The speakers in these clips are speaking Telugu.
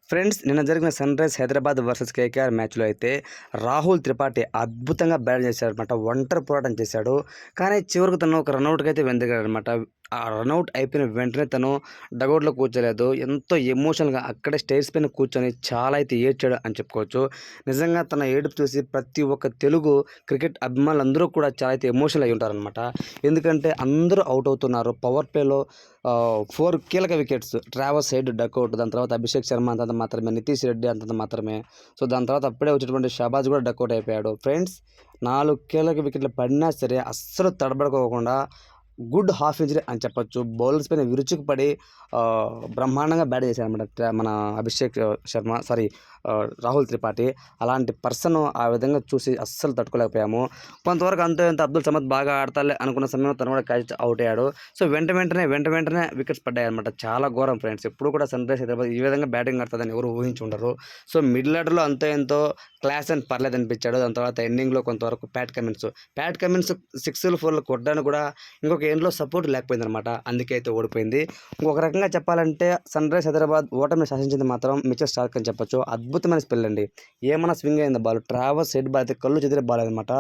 ఫ్రెండ్స్, నిన్న జరిగిన సన్‌రైజ్ హైదరాబాద్ వర్సెస్ కేకేఆర్ మ్యాచ్‌లో అయితే రాహుల్ త్రిపాఠి అద్భుతంగా బ్యాటింగ్ చేశాడనమాట. ఒంటరి పోరాటం చేశాడు. కానీ చివరికి తను ఒక రనౌట్‌కైతే వెందిగాడనమాట. ఆ రనౌట్ అయిపోయిన వెంటనే తను డగౌట్‌లో కూర్చోలేదు. ఎంతో ఎమోషనల్‌గా అక్కడే స్టేజ్ పైన కూర్చొని చాలా అయితే ఏడ్చాడు అని చెప్పుకోవచ్చు. నిజంగా తన ఏడుపు చూసి ప్రతి ఒక్క తెలుగు క్రికెట్ అభిమానులందరూ కూడా చాలా అయితే ఎమోషనల్ అయ్యి ఉంటారనమాట. ఎందుకంటే అందరూ అవుట్ అవుతున్నారు. పవర్ ప్లేలో 4 కీలక వికెట్స్. ట్రావెస్ హెడ్ డకౌట్, దాని తర్వాత అభిషేక్ శర్మ అంతంత మాత్రమే, నితీష్ రెడ్డి అంతంత మాత్రమే. సో, దాని తర్వాత అప్పుడే వచ్చేటువంటి షహబాజ్ కూడా డకౌట్ అయిపోయాడు. ఫ్రెండ్స్, 4 కీలక వికెట్లు పడినా సరే అస్సలు తడబడుకోకుండా గుడ్ హాఫ్ సెంచరీ అని చెప్పొచ్చు. బౌలర్స్ పైన విరుచుకుపడి బ్రహ్మాండంగా బ్యాటింగ్ చేశాడనమాట మన అభిషేక్ శర్మ, సారీ రాహుల్ త్రిపాఠి. అలాంటి పర్సన్ ఆ విధంగా చూసి అస్సలు తట్టుకోలేకపోయాము. కొంతవరకు అంతో ఇంతో అబ్దుల్ సమద్ బాగా ఆడతాలే అనుకున్న సమయంలో తను కూడా క్యాచ్ అవుట్ అయ్యాడు. సో, వెంటనే వికెట్స్ పడ్డాయన్నమాట. చాలా ఘోరం ఫ్రెండ్స్. ఎప్పుడు కూడా సన్‌రైజ్ హైదరాబాద్ ఈ విధంగా బ్యాటింగ్ ఆడుతుందని ఎవరు ఊహించి ఉండరు. సో, మిడిల్ ఆర్డర్‌లో అంతో ఎంతో క్లాస్ అండ్ పర్లేదనిపించాడు. దాని తర్వాత ఎండింగ్‌లో కొంతవరకు ప్యాట్ కమిన్స్ 6లు 4లు కొట్టడానికి కూడా ఇంకొక ఎండ్‌లో సపోర్ట్ లేకపోయిందనమాట. అందుకే అయితే ఓడిపోయింది. ఇంకొక రకంగా చెప్పాలంటే సన్‌రైజ్ హైదరాబాద్ ఓటమిని శాసించింది మాత్రం మిచెల్ స్టార్క్ అని చెప్పొచ్చు. అద్భుతమైన స్పెల్ అండి. ఏమన్నా స్వింగ్ అయింది బాల్. ట్రావెస్ హెడ్ బాల్ అయితే కళ్ళు చెదిరే బాల్ అనమాట.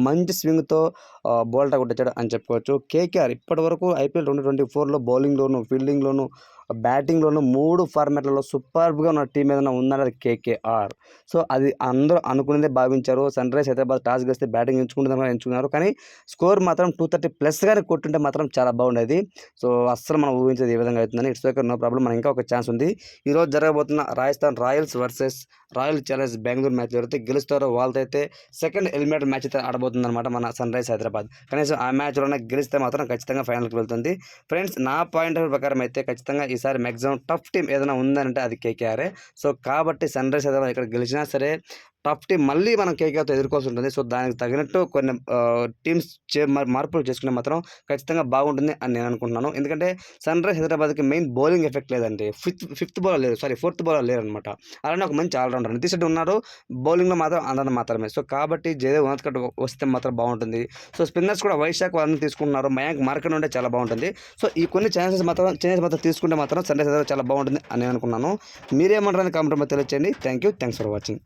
మంచి స్వింగ్‌తో బోల్తా కొట్టించాడు అని చెప్పుకోవచ్చు. కేకేఆర్ ఇప్పటివరకు ఐపీఎల్ 2024లో బౌలింగ్‌లోను, ఫీల్డింగ్‌లోను, బ్యాటింగ్‌లోను 3 ఫార్మాట్‌లలో సూపర్బ్‌గా ఉన్న టీమ్ ఏదైనా ఉందంటే అది కేకేఆర్. సో, అది అందరూ అనుకున్నదే భావించారు. సన్‌రైజ్ హైదరాబాద్ టాస్ గెలిస్తే బ్యాటింగ్ ఎంచుకుంటుందని ఎంచుకున్నారు. కానీ స్కోర్ మాత్రం 230+ గాని కొట్టుంటే మాత్రం చాలా బాగుండేది. సో, అస్సలు మనం ఊహించేది ఏ విధంగా అవుతుందని. It's okay, no problem. మనకి ఇంకా ఒక ఛాన్స్ ఉంది. ఈరోజు జరగబోతున్న Rajasthan royals versus royal challengers Bengaluru match ఎవరైతే గెలుస్తారో వాళ్ళతో అయితే సెకండ్ ఎలిమినేటర్ మ్యాచ్ అయితే ఆడబోతుందన్నమాట మన సన్‌రైజ్ హైదరాబాద్. కనీసం ఆ మ్యాచ్‌లోనే గెలిస్తే మాత్రం ఖచ్చితంగా ఫైనల్‌కి వెళ్తుంది. ఫ్రెండ్స్, నా పాయింట్ ఆఫ్ ప్రకారం అయితే ఖచ్చితంగా ఈసారి మాక్సిమం టఫ్ టీమ్ ఏదైనా ఉందంటే అది కేకేఆరే. సో, కాబట్టి సన్‌రైజ్ హైదరాబాద్ ఇక్కడ గెలిచినా సరే టఫ్ టీమ్ మళ్ళీ మనం కేకేఆర్‌తో ఎదుర్కోవాల్సి ఉంటుంది. సో, దానికి తగినట్టు కొన్ని టీమ్స్ మార్పులు చేసుకుంటే మాత్రం ఖచ్చితంగా బాగుంటుంది అని నేను అనుకుంటున్నాను. ఎందుకంటే సన్‌రైజ్ హైదరాబాద్‌కి మెయిన్ బౌలింగ్ ఎఫెక్ట్ లేదండి. ఫిఫ్త్ బౌలర్ లేరు, సారీ ఫోర్త్ బౌలర్ లేరనమాట. అలానే ఒక మంచి ఆల్రౌండర్ నితీష్ రెడ్డి ఉన్నారు. బౌలింగ్‌లో మాత్రం అంతంత మాత్రమే. సో, కాబట్టి జయదేవ్ ఉనత్కట్ వస్తే మాత్రం బాగుంటుంది. సో, స్పిన్నర్స్ కూడా వైశాఖ్ వాళ్ళని తీసుకుంటున్నారు. మయాంక్ మార్కర్ ఉంటే చాలా బాగుంటుంది. సో, ఈ కొన్ని చేంజెస్ మాత్రం తీసుకుంటే మాత్రం సన్‌రైజ్ హైదరాబాద్ చాలా బాగుంటుంది అని నేను అనుకున్నాను. మీరేమంటారని కామెంట్ రూమ్‌లో తెలియచేయండి. Thanks for watching.